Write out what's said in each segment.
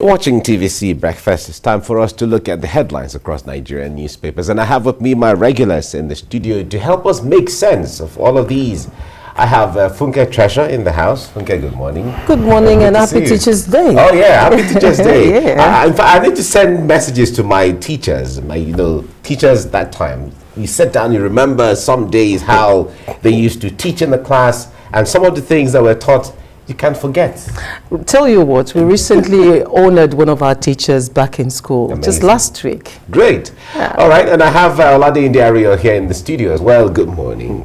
Watching TVC Breakfast, it's time for us to look at the headlines across Nigerian newspapers. And I have with me my regulars in the studio to help us make sense of all of these. I have Funke Treasure in the house. Funke, good morning. Good morning and happy Teachers Day. Oh yeah, happy Teachers Day. Yeah. In fact, I need to send messages to my teachers, teachers that time. We sat down, you remember some days how they used to teach in the class and some of the things that were taught you can't forget. Tell you what, we recently honored one of our teachers back in school, Amazing. just last week. Great. Yeah. All right, and I have Oladeinde Ariyo here in the studio as well. Good morning.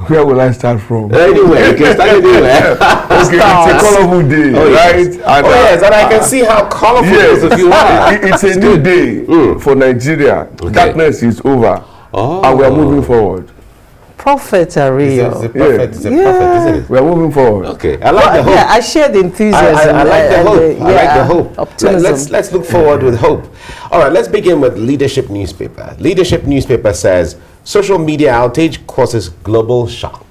Where will I start from? Anywhere, you can start anywhere. Okay, it's a colorful day, right? Yes. And, yes, and I can see how colorful yes, of you are. It's a new day for Nigeria. Okay. Darkness is over, and we are moving forward. Prophet Ariyo. It's a prophet, isn't it? We are moving forward. Okay, I like the hope. Yeah, I share the enthusiasm. I like the hope. I like the hope. Optimism. Let's look forward with hope. All right, let's begin with Leadership newspaper. Leadership newspaper says, social media outage causes global shock.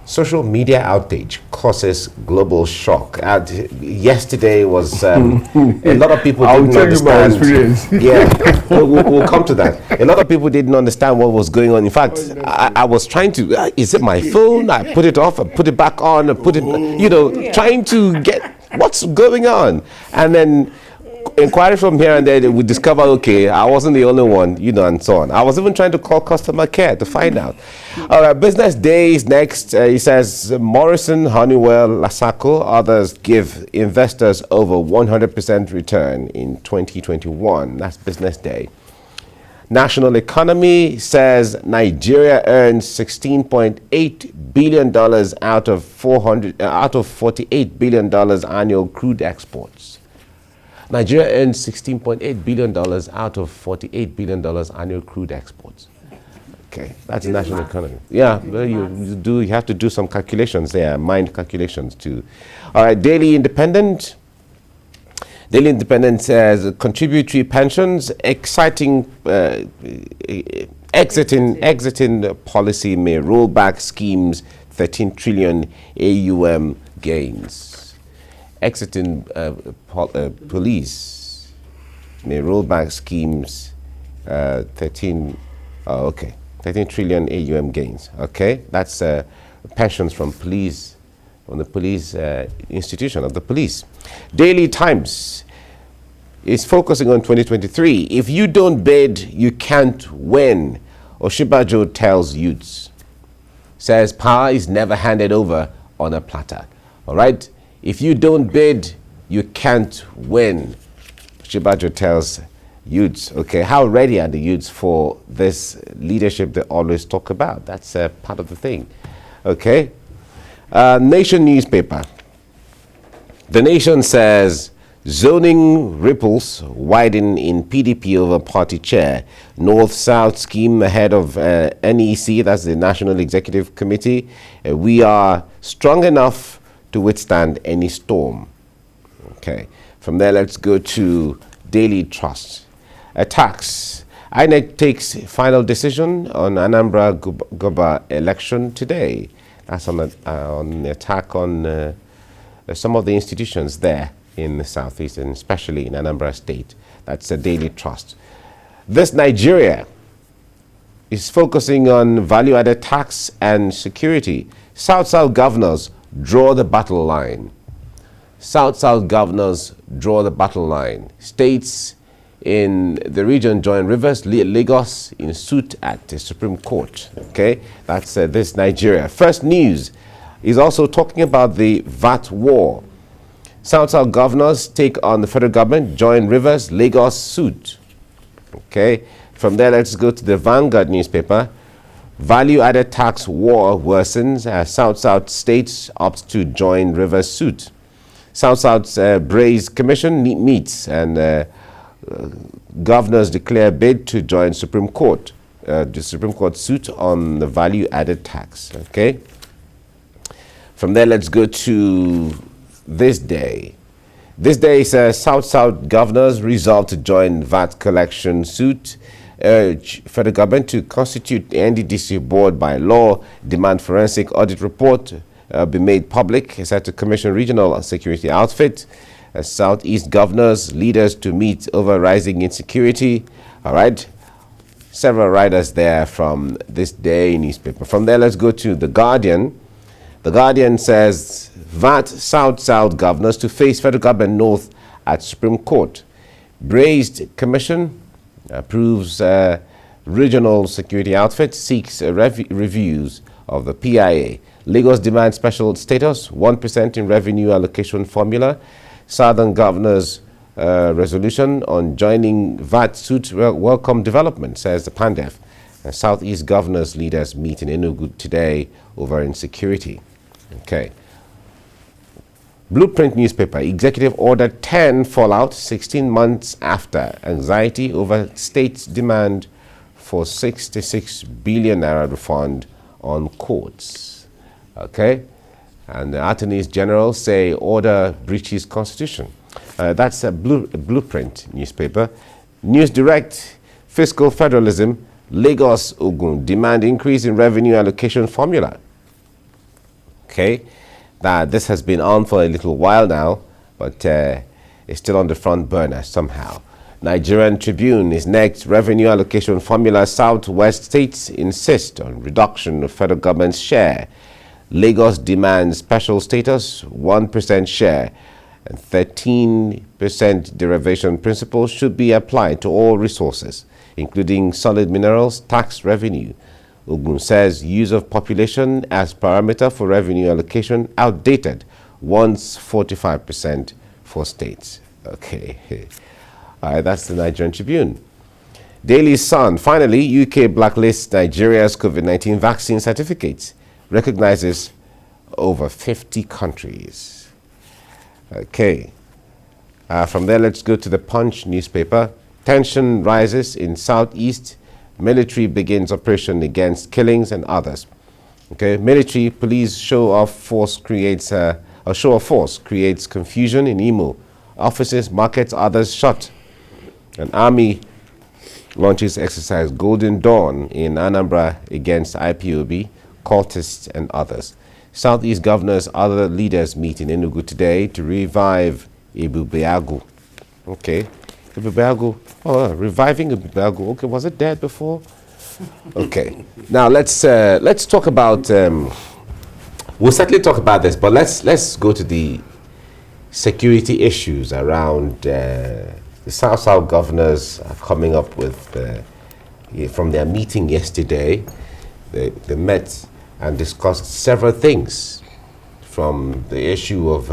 Social media outage causes global shock. Yesterday was a lot of people didn't understand. You my experience. Yeah, we'll come to that. A lot of people didn't understand what was going on. In fact, I was trying to. Is it my phone? I put it off. I put it back on. I put it. Trying to get what's going on, and then inquiry from here and there, we discover, okay, I wasn't the only one, and so on. I was even trying to call customer care to find out. All right, business day is next. He says Morrison, Honeywell, Lasako, others give investors over 100% return in 2021. That's business day. National economy says Nigeria earns $16.8 billion out of $48 billion annual crude exports. Nigeria earns $16.8 billion out of $48 billion annual crude exports. Okay, that's the national economy. Yeah, well, you have to do some calculations there, mind calculations too. All right, Daily Independent. Daily Independent says contributory pensions, exiting policy may roll back schemes, 13 trillion AUM gains. Exiting police may roll back schemes, 13 trillion AUM gains. Okay, that's pensions from police, from the police institution of the police. Daily Times is focusing on 2023. If you don't bid, you can't win. Oshibajo tells youths. Says power is never handed over on a platter. All right. If you don't bid, you can't win. Shibajo tells youths. Okay, how ready are the youths for this leadership they always talk about? That's part of the thing. Okay. Nation newspaper. The Nation says zoning ripples widen in PDP over party chair. North-South scheme ahead of NEC, that's the National Executive Committee. We are strong enough to withstand any storm. Okay, from there let's go to Daily Trust. Attacks. INEC takes final decision on Anambra Goba election today. That's on the attack on some of the institutions there in the southeast, and especially in Anambra State. That's a Daily Trust. This Nigeria is focusing on value-added tax and security. South-South governors draw the battle line. South-South governors draw the battle line. States in the region join Rivers, Lagos in suit at the Supreme Court. Okay, that's this Nigeria. First News is also talking about the VAT war. South-South governors take on the federal government, join Rivers, Lagos suit. Okay, from there let's go to the Vanguard newspaper. Value-added tax war worsens as South-South states opt to join Rivers suit. South-South's Braze Commission meets and governors declare bid to join Supreme Court. The Supreme Court suit on the value-added tax. Okay. From there, let's go to this day. This day says South-South governors resolve to join VAT collection suit. Urge federal government to constitute the NDDC board by law, demand forensic audit report be made public. It's had to commission regional security outfit. Southeast governors, leaders to meet over rising insecurity. All right. Several writers there from this day newspaper. From there, let's go to The Guardian. The Guardian says, VAT South governors to face federal government North at Supreme Court. Braised Commission approves regional security outfit, seeks reviews of the PIA. Lagos demands special status, 1% in revenue allocation formula. Southern governors resolution on joining VAT suit welcome development, says the Pandef. Southeast governors leaders meet in Enugu today over insecurity. Okay. Blueprint newspaper, executive order 10 fallout 16 months after. Anxiety over state's demand for 66 billion naira refund on courts. Okay. And the attorneys general say order breaches constitution. That's a Blueprint newspaper. News Direct, fiscal federalism, Lagos, Ogun, demand increase in revenue allocation formula. Okay, this has been on for a little while now, but it's still on the front burner somehow. Nigerian Tribune is next. Revenue allocation formula, Southwest states insist on reduction of federal government's share. Lagos demands special status, 1% share, and 13% derivation principle should be applied to all resources, including solid minerals, tax revenue. Ogun says use of population as parameter for revenue allocation outdated, wants 45% for states. Okay, that's the Nigerian Tribune. Daily Sun, finally, UK blacklists Nigeria's COVID-19 vaccine certificates, recognizes over 50 countries. Okay, from there let's go to the Punch newspaper. Tension rises in Southeast. Military begins operation against killings and others. Okay, military police show of force creates confusion in Imo. Offices, markets, others shut. An army launches exercise Golden Dawn in Anambra against IPOB, cultists and others. Southeast governors, other leaders meet in Enugu today to revive Ibubeagu. Okay. Ibubeagu, reviving Ibubeagu. Okay, was it dead before? Okay. Now let's talk about. We'll certainly talk about this, but let's go to the security issues around the South governors are coming up with from their meeting yesterday. They met and discussed several things, from the issue of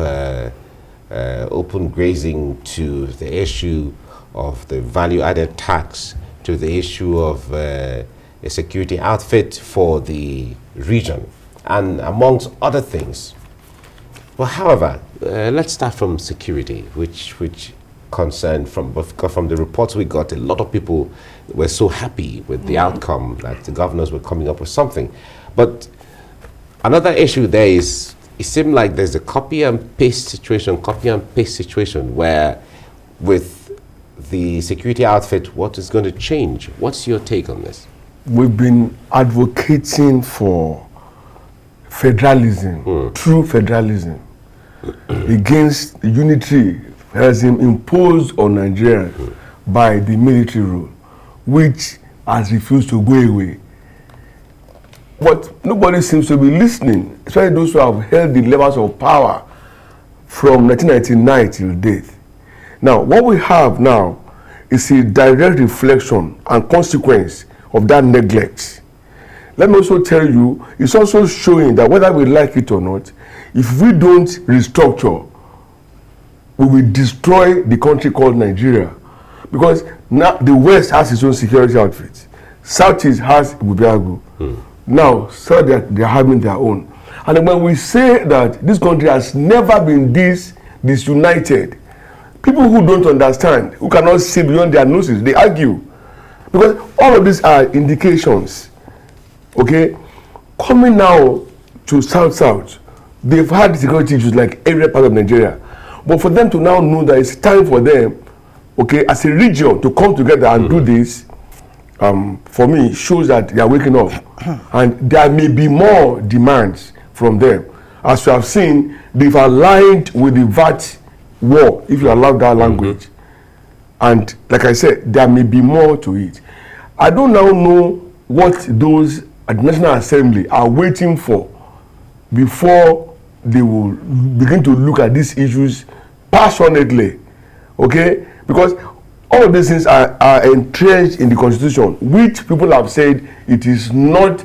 open grazing to the issue of the value-added tax to the issue of a security outfit for the region, and amongst other things. Well, however, let's start from security, which concerned from the reports we got, a lot of people were so happy with the outcome that the governors were coming up with something. But another issue there is, it seemed like there's a copy and paste situation where with the security outfit, what is going to change? What's your take on this? We've been advocating for federalism, true federalism, against the unitary federalism imposed on Nigeria by the military rule, which has refused to go away. But nobody seems to be listening, especially those who have held the levels of power from 1999 till date. Now, what we have now is a direct reflection and consequence of that neglect. Let me also tell you, it's also showing that whether we like it or not, if we don't restructure, we will destroy the country called Nigeria. Because now the West has its own security outfit. Southeast has Ibubeagu. Now, so that they are having their own. And when we say that this country has never been disunited, people who don't understand, who cannot see beyond their noses, they argue. Because all of these are indications. Okay? Coming now to South, they've had security issues like every part of Nigeria. But for them to now know that it's time for them, okay, as a region to come together and do this, for me, shows that they are waking up. And there may be more demands from them. As you have seen, they've aligned with the VAT war, if you allow that language. And like I said, there may be more to it. I don't now know what those at the National Assembly are waiting for before they will begin to look at these issues passionately. Okay? Because all of these things are entrenched in the Constitution, which people have said it is not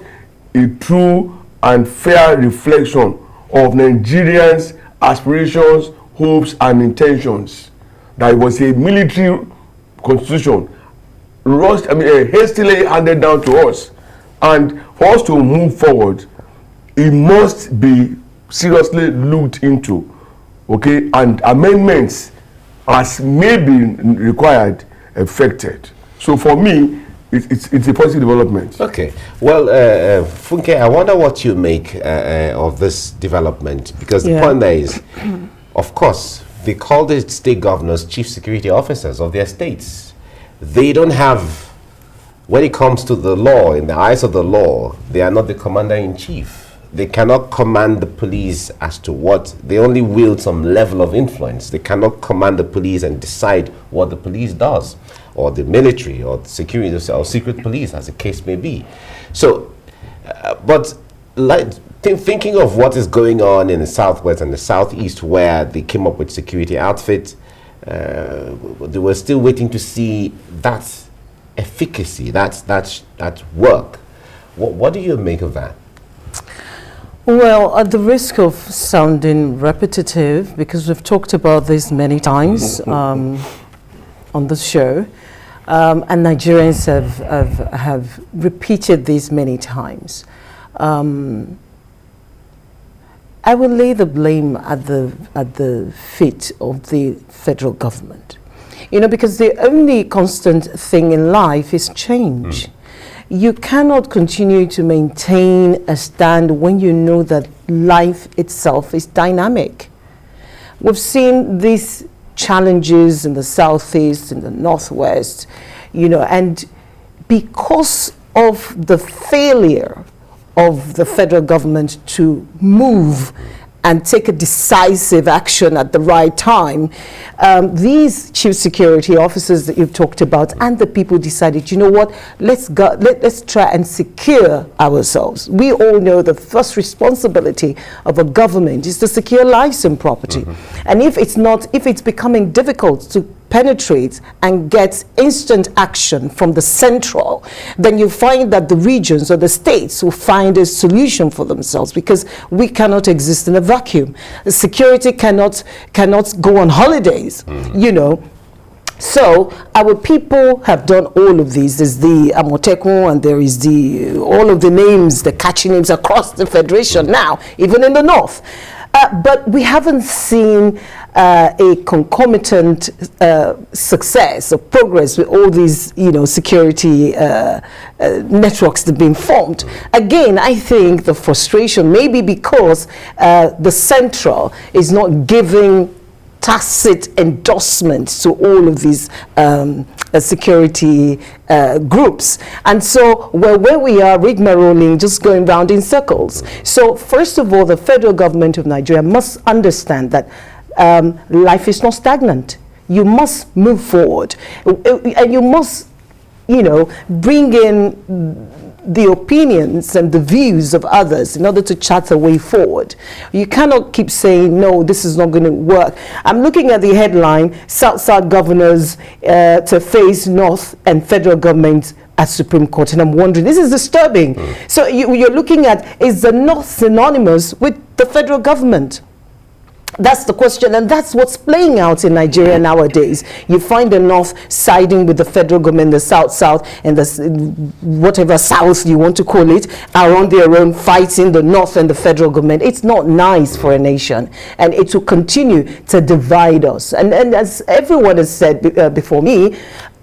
a true and fair reflection of Nigerians' aspirations, hopes, and intentions. That it was a military constitution hastily handed down to us. And for us to move forward, it must be seriously looked into, okay, and amendments as may be required, effected. So for me, it's a positive development. Okay. Well, Funke, I wonder what you make of this development, because the point there is, of course, they call the state governors chief security officers of their states. They don't have, when it comes to the law, in the eyes of the law, they are not the commander-in-chief. They cannot command the police as to what, they only wield some level of influence. They cannot command the police and decide what the police does, or the military, or the security, or secret police, as the case may be. So, but like, thinking of what is going on in the southwest and the southeast, where they came up with security outfits, they were still waiting to see that efficacy, that work. What do you make of that? Well, at the risk of sounding repetitive, because we've talked about this many times on the show, and Nigerians have repeated this many times, I will lay the blame at the feet of the federal government. You know, because the only constant thing in life is change. You cannot continue to maintain a stand when you know that life itself is dynamic. We've seen these challenges in the southeast, in the northwest, you know, and because of the failure of the federal government to move and take a decisive action at the right time, these chief security officers that you've talked about and the people decided, you know what, let's try and secure ourselves. We all know the first responsibility of a government is to secure lives and property. And if it's becoming difficult to penetrate and get instant action from the central, then you find that the regions or the states will find a solution for themselves, because we cannot exist in a vacuum. Security cannot go on holidays, you know. So our people have done all of these. There's the Amotekun, and there is all of the names, the catchy names across the federation now, even in the north. But we haven't seen a concomitant success or progress with all these, you know, security networks that have been formed. Again, I think the frustration may be because the central is not giving tacit endorsement to all of these security groups. And so where we are rigmaroling, just going round in circles. So first of all, the federal government of Nigeria must understand that life is not stagnant. You must move forward, and you must, you know, bring in the opinions and the views of others in order to chart a way forward. You cannot keep saying, no, this is not going to work. I'm looking at the headline, South governors to face North and federal government at Supreme Court, and I'm wondering, this is disturbing. So you're looking at, is the North synonymous with the federal government? That's the question, and that's what's playing out in Nigeria nowadays. You find the North siding with the federal government, the South, and the whatever South you want to call it, are on their own fighting the North and the federal government. It's not nice for a nation, and it will continue to divide us. And as everyone has said before me,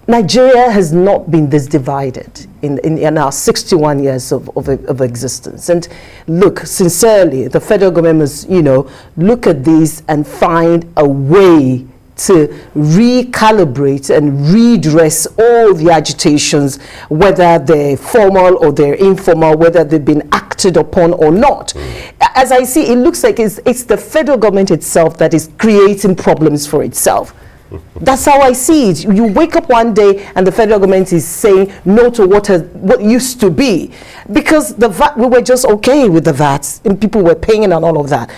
Nigeria has not been this divided in our 61 years of existence. And look, sincerely, the federal government must, you know, look at this and find a way to recalibrate and redress all the agitations, whether they're formal or they're informal, whether they've been acted upon or not. As I see, it looks like it's the federal government itself that is creating problems for itself. That's how I see it. You wake up one day and the federal government is saying no to what used to be, because the VAT, we were just okay with the VAT and people were paying and all of that,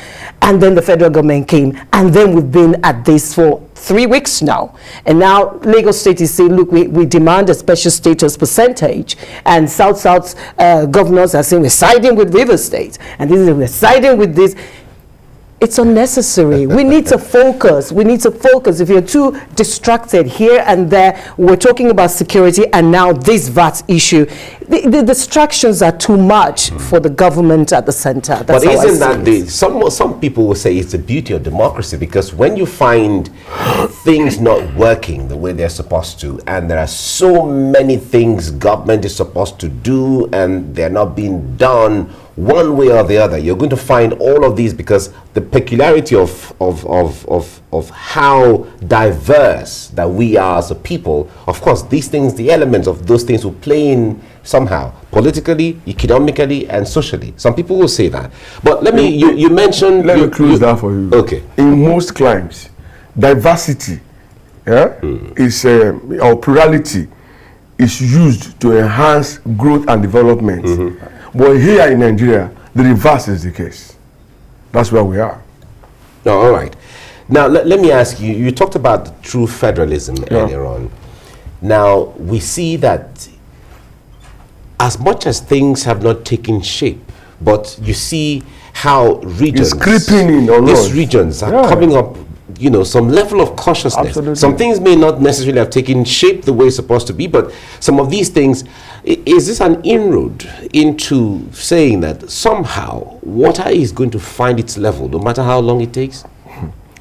and then the federal government came, and then we've been at this for 3 weeks now, and now Lagos State is saying, look, we demand a special status percentage, and South governors are saying we're siding with River State, and we're siding with this. It's unnecessary. We need to focus. We need to focus. If you're too distracted here and there, we're talking about security and now this VAT issue. The distractions are too much for the government at the center. That's but isn't that some people will say it's the beauty of democracy, because when you find things not working the way they're supposed to, and there are so many things government is supposed to do and they're not being done one way or the other, you're going to find all of these, because the peculiarity of how diverse that we are as a people, of course, these things, the elements of those things will play in somehow, politically, economically, and socially. Some people will say that. But let me, you mentioned... Let me close that for you. Okay. In most climes, diversity is, or plurality is used to enhance growth and development. But here in Nigeria, the reverse is the case. That's where we are. No, all right. Now, let me ask you, you talked about the true federalism earlier on. Now, we see that as much as things have not taken shape, but you see how regions, it's creeping in on these us. Regions are coming up, you know, some level of consciousness. Absolutely. Some things may not necessarily have taken shape the way it's supposed to be, but some of these things, is this an inroad into saying that somehow water is going to find its level, no matter how long it takes,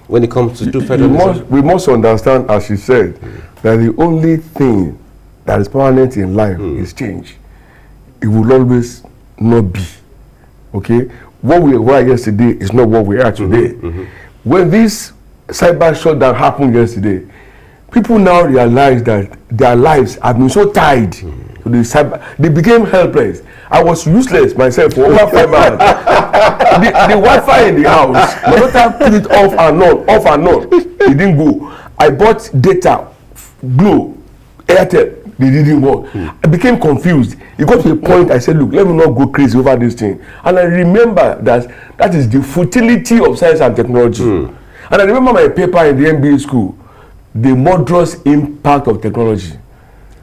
when it comes to do federalism? We must understand, as she said, that the only thing that is permanent in life is change. It will always not be. Okay? What we were yesterday is not what we are today. When this cyber shutdown happened yesterday, people now realize that their lives have been so tied to the cyber. They became helpless. I was useless myself for over 5 hours. the Wi-Fi in the house, my daughter put it off and on. It didn't go. I bought data, Glo, Airtel. They didn't work. I became confused. It got to a point I said, look, let me not go crazy over this thing. And I remember that is the futility of science and technology. And I remember my paper in the MBA school, the murderous impact of technology.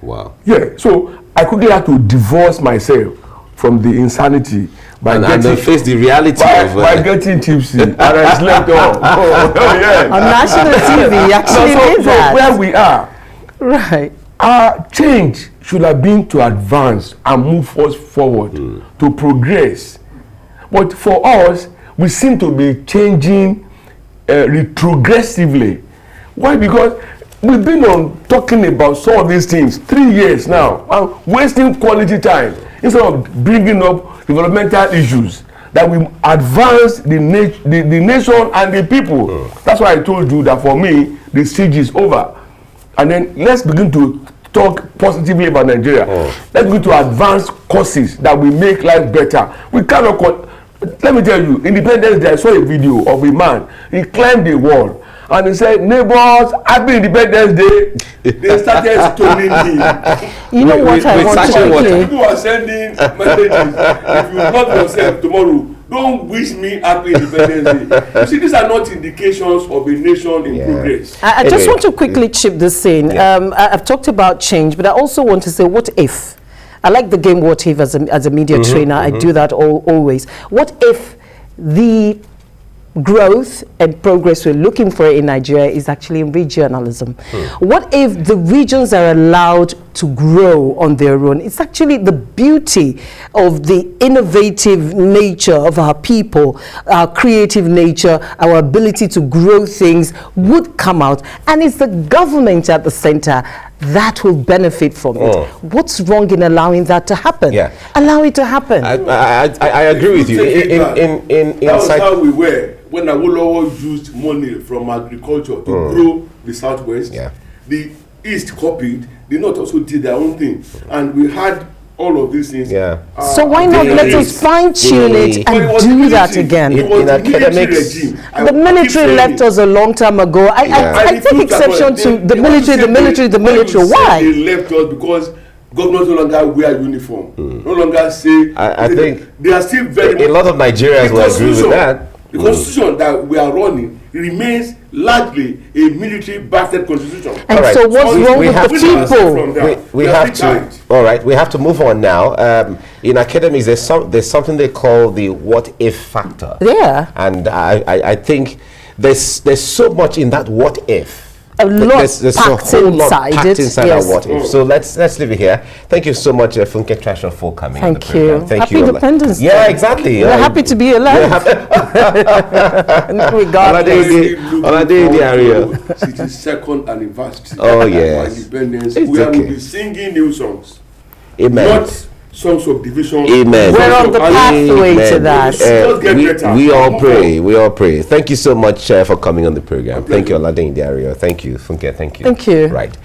Wow. Yeah, so I quickly had to divorce myself from the insanity by and then face the reality by getting tipsy. And I slept off. Yeah. On national TV, actually did that. Where we are, right. Our change should have been to advance and move us forward, to progress. But for us, we seem to be changing retrogressively. Why? Because we've been on talking about some of these things 3 years now, and wasting quality time instead of bringing up developmental issues that will advance the nation and the people. That's why I told you that for me, the siege is over. And then let's begin to talk positively about Nigeria. Let's begin to advance courses that will make life better. We cannot. Let me tell you, Independence Day, I saw a video of a man. He climbed the wall and he said, "Neighbors, happy Independence Day." They started stoning him. You know what I want to quickly. People are sending messages. If you love yourself tomorrow, don't wish me happy Independence Day. You see, these are not indications of a nation in progress. I just want to quickly chip this in. I've talked about change, but I also want to say, what if? I like the game what if as a media trainer. I do that always. What if the growth and progress we're looking for in Nigeria is actually in regionalism? What if the regions are allowed to grow on their own? It's actually the beauty of the innovative nature of our people, our creative nature, our ability to grow things would come out, and it's the government at the center that will benefit from it. What's wrong in allowing that to happen? Allow it to happen. I agree with you. That was how we were when Awolowo used money from agriculture to grow the Southwest, the East copied, the North also did their own thing. And we had all of these things. So why not let us fine-tune it and do that again? In academics, the military left us a long time ago. I take exception to the military. Why? They left us because governors no longer wear uniform. No longer say. I think they are still very. A lot of Nigerians will agree with that. The constitution that we are running remains largely a military-backed constitution. And so what's wrong with the people? We have to. All right, we have to move on now. In academics, there's something they call the what-if factor. Yeah. And I think there's so much in that what-if. There's a whole lot packed inside yes. our what if. So let's leave it here. Thank you so much, Funke Trasher, for coming. Thank you. Thank happy you. Independence Day. Yeah, exactly. We're happy to be alive. Oladeinde Ariyo. It's the second anniversary. Oh yes. Independence. It's We will be singing new songs. Amen. Not songs of division. Amen. We're on the pathway to that. We all pray. We all pray. Thank you so much for coming on the program. Thank you, Oladeinde Ariyo. Thank you, Funke. Thank you. Thank you. Right.